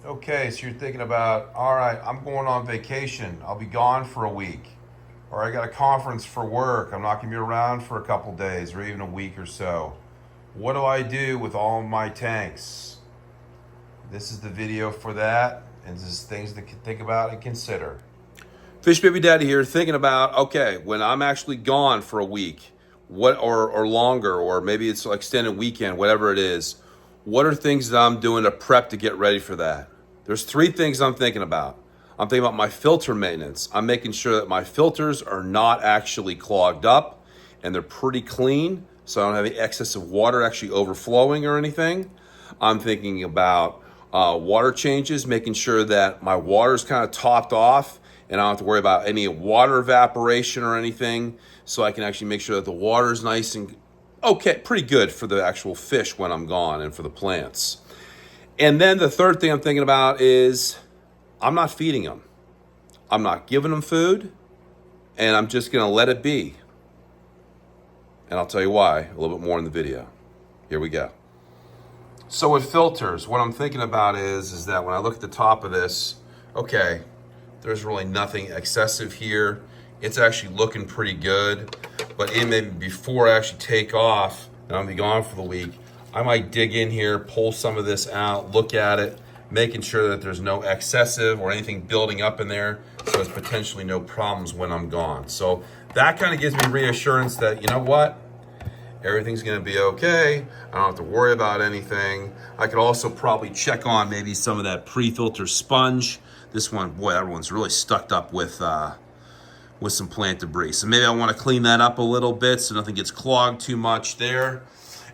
Okay, so you're thinking about, all right, I'm going on vacation. I'll be gone for a week. Or I got a conference for work. I'm not going to be around for a couple days or even a week or so. What do I do with all my tanks? This is the video for that, and this is things to think about and consider. Fish Baby Daddy here, thinking about, okay, when I'm actually gone for a week, or longer, or maybe it's an extended weekend, whatever it is, what are things that I'm doing to prep to get ready for that? There's three things I'm thinking about. I'm thinking about my filter maintenance. I'm making sure that my filters are not actually clogged up and they're pretty clean, so I don't have any excess of water actually overflowing or anything. I'm thinking about water changes, making sure that my water is kind of topped off and I don't have to worry about any water evaporation or anything, so I can actually make sure that the water is nice and okay, pretty good for the actual fish when I'm gone and for the plants. And then the third thing I'm thinking about is I'm not feeding them. I'm not giving them food, and I'm just going to let it be. And I'll tell you why a little bit more in the video. Here we go. So with filters, what I'm thinking about is that when I look at the top of this, okay, there's really nothing excessive here. It's actually looking pretty good. But maybe before I actually take off, and I'll be gone for the week, I might dig in here, pull some of this out, look at it, making sure that there's no excessive or anything building up in there, so there's potentially no problems when I'm gone. So that kind of gives me reassurance that, you know what? Everything's gonna be okay. I don't have to worry about anything. I could also probably check on maybe some of that pre-filter sponge. This one, boy, that one's really stuck up with some plant debris. So maybe I want to clean that up a little bit so nothing gets clogged too much there.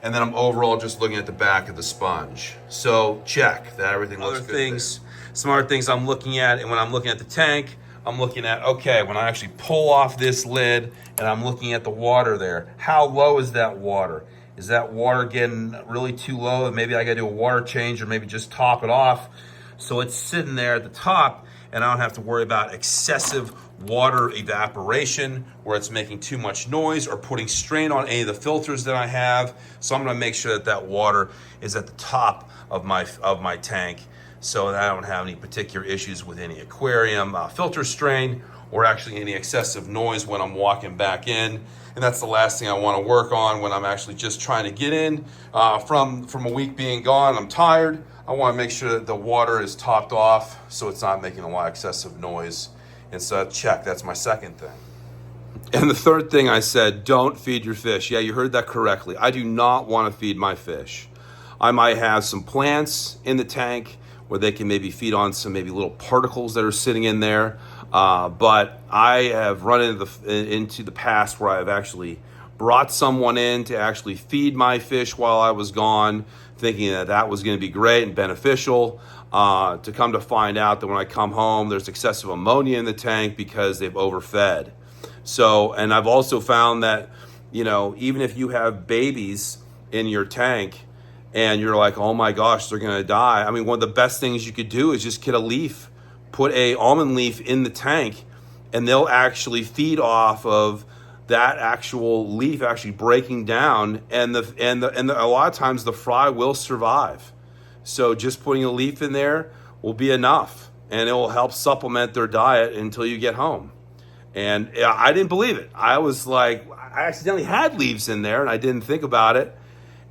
And then I'm overall just looking at the back of the sponge. So check that everything looks good. Other things, some other things I'm looking at, and when I'm looking at the tank, I'm looking at, okay, when I actually pull off this lid and I'm looking at the water there, how low is that water? Is that water getting really too low? Maybe I gotta do a water change or maybe just top it off so it's sitting there at the top and I don't have to worry about excessive water evaporation where it's making too much noise or putting strain on any of the filters that I have. So I'm gonna make sure that that water is at the top of my tank so that I don't have any particular issues with any aquarium filter strain or actually any excessive noise when I'm walking back in. And that's the last thing I want to work on when I'm actually just trying to get in from a week being gone. I'm tired. I want to make sure that the water is topped off so it's not making a lot of excessive noise. And so check, that's my second thing. And the third thing I said, don't feed your fish. Yeah, you heard that correctly. I do not want to feed my fish. I might have some plants in the tank where they can maybe feed on some maybe little particles that are sitting in there. But I have run into the past where I've actually brought someone in to actually feed my fish while I was gone, thinking that that was going to be great and beneficial. To come to find out that when I come home, there's excessive ammonia in the tank because they've overfed. So, and I've also found that, you know, even if you have babies in your tank and you're like, oh my gosh, they're going to die. I mean, one of the best things you could do is just get a leaf, put a almond leaf in the tank, and they'll actually feed off of that actual leaf actually breaking down, and a lot of times the fry will survive. So just putting a leaf in there will be enough, and it will help supplement their diet until you get home. And I didn't believe it. I was like, I accidentally had leaves in there and I didn't think about it.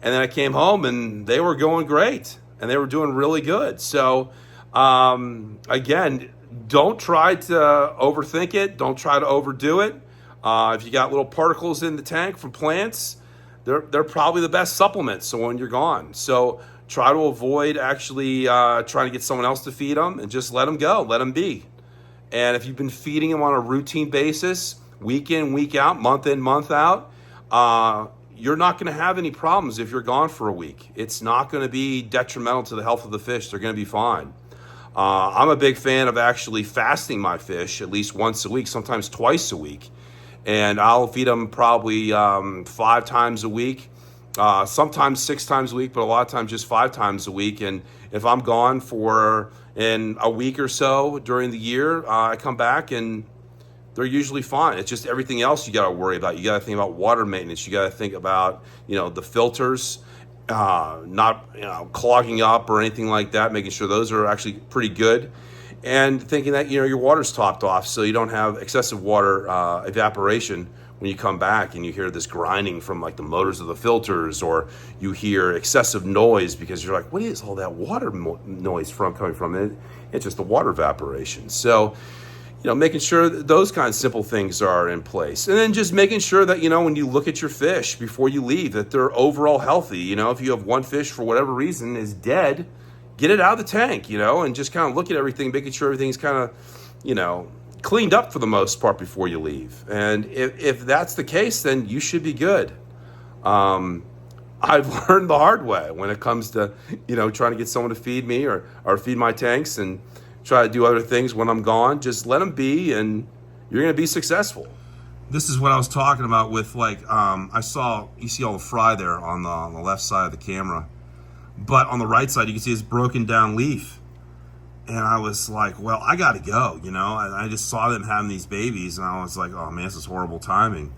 And then I came home and they were going great and they were doing really good. So again, don't try to overthink it. Don't try to overdo it. If you got little particles in the tank from plants, they're probably the best supplement. So when you're gone, so try to avoid actually trying to get someone else to feed them and just let them go, let them be. And if you've been feeding them on a routine basis, week in, week out, month in, month out, you're not going to have any problems if you're gone for a week. It's not going to be detrimental to the health of the fish. They're going to be fine. I'm a big fan of actually fasting my fish at least once a week, sometimes twice a week. And I'll feed them probably 5 times a week, sometimes 6 times a week, but a lot of times just 5 times a week. And if I'm gone for in a week or so during the year, I come back and they're usually fine. It's just everything else you got to worry about. You got to think about water maintenance. You got to think about, you know, the filters not clogging up or anything like that, making sure those are actually pretty good. And thinking that your water's topped off so you don't have excessive water evaporation when you come back and you hear this grinding from like the motors of the filters, or you hear excessive noise because you're like, what is all that water noise coming from? And it's just the water evaporation. So making sure that those kind of simple things are in place. And then just making sure that, when you look at your fish before you leave, that they're overall healthy. If you have one fish for whatever reason is dead, get it out of the tank, and just kind of look at everything, making sure everything's kind of, cleaned up for the most part before you leave. And if that's the case, then you should be good. I've learned the hard way when it comes to, trying to get someone to feed me or feed my tanks and try to do other things when I'm gone. Just let them be, and you're going to be successful. This is what I was talking about with you see all the fry there on the left side of the camera. But on the right side, you can see this broken down leaf. And I was like, well, I got to go, And I just saw them having these babies, and I was like, oh man, this is horrible timing.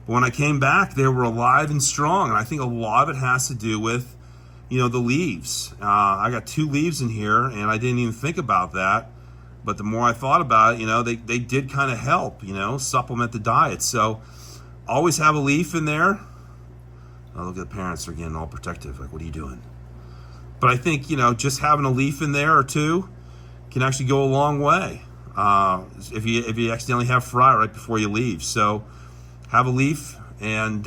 But when I came back, they were alive and strong. And I think a lot of it has to do with the leaves. I got 2 leaves in here, and I didn't even think about that. But the more I thought about it, they did kind of help, supplement the diet. So always have a leaf in there. Oh, look at the parents are getting all protective. Like, what are you doing? But I think, just having a leaf in there or 2 can actually go a long way. If you accidentally have fry right before you leave. So have a leaf, and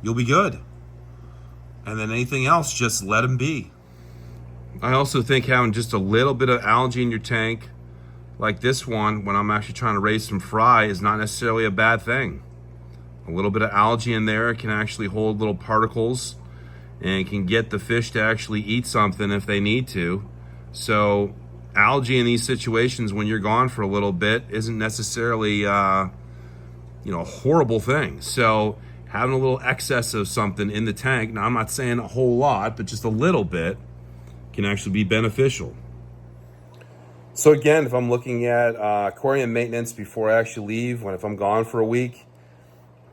you'll be good. And then anything else, just let them be. I also think having just a little bit of algae in your tank, like this one, when I'm actually trying to raise some fry, is not necessarily a bad thing. A little bit of algae in there can actually hold little particles and can get the fish to actually eat something if they need to. So algae in these situations when you're gone for a little bit isn't necessarily a horrible thing. So having a little excess of something in the tank, now I'm not saying a whole lot, but just a little bit, can actually be beneficial. So again, if I'm looking at aquarium maintenance before I actually leave, if I'm gone for a week,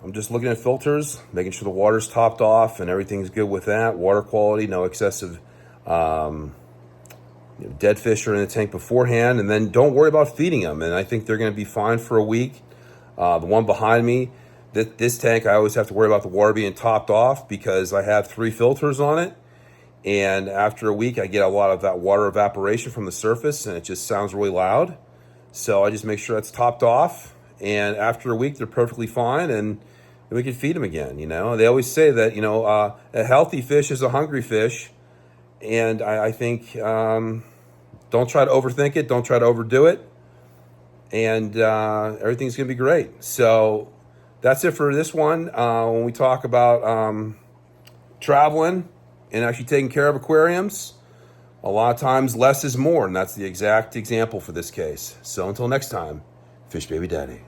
I'm just looking at filters, making sure the water's topped off and everything's good with that. Water quality, no excessive dead fish are in the tank beforehand, and then don't worry about feeding them. And I think they're going to be fine for a week. The one behind me, this tank, I always have to worry about the water being topped off because I have 3 filters on it. And after a week, I get a lot of that water evaporation from the surface, and it just sounds really loud. So I just make sure that's topped off. And after a week, they're perfectly fine, and we can feed them again. They always say that, a healthy fish is a hungry fish. And I think don't try to overthink it. Don't try to overdo it. And everything's going to be great. So that's it for this one. When we talk about traveling and actually taking care of aquariums, a lot of times less is more. And that's the exact example for this case. So until next time, Fish Baby Daddy.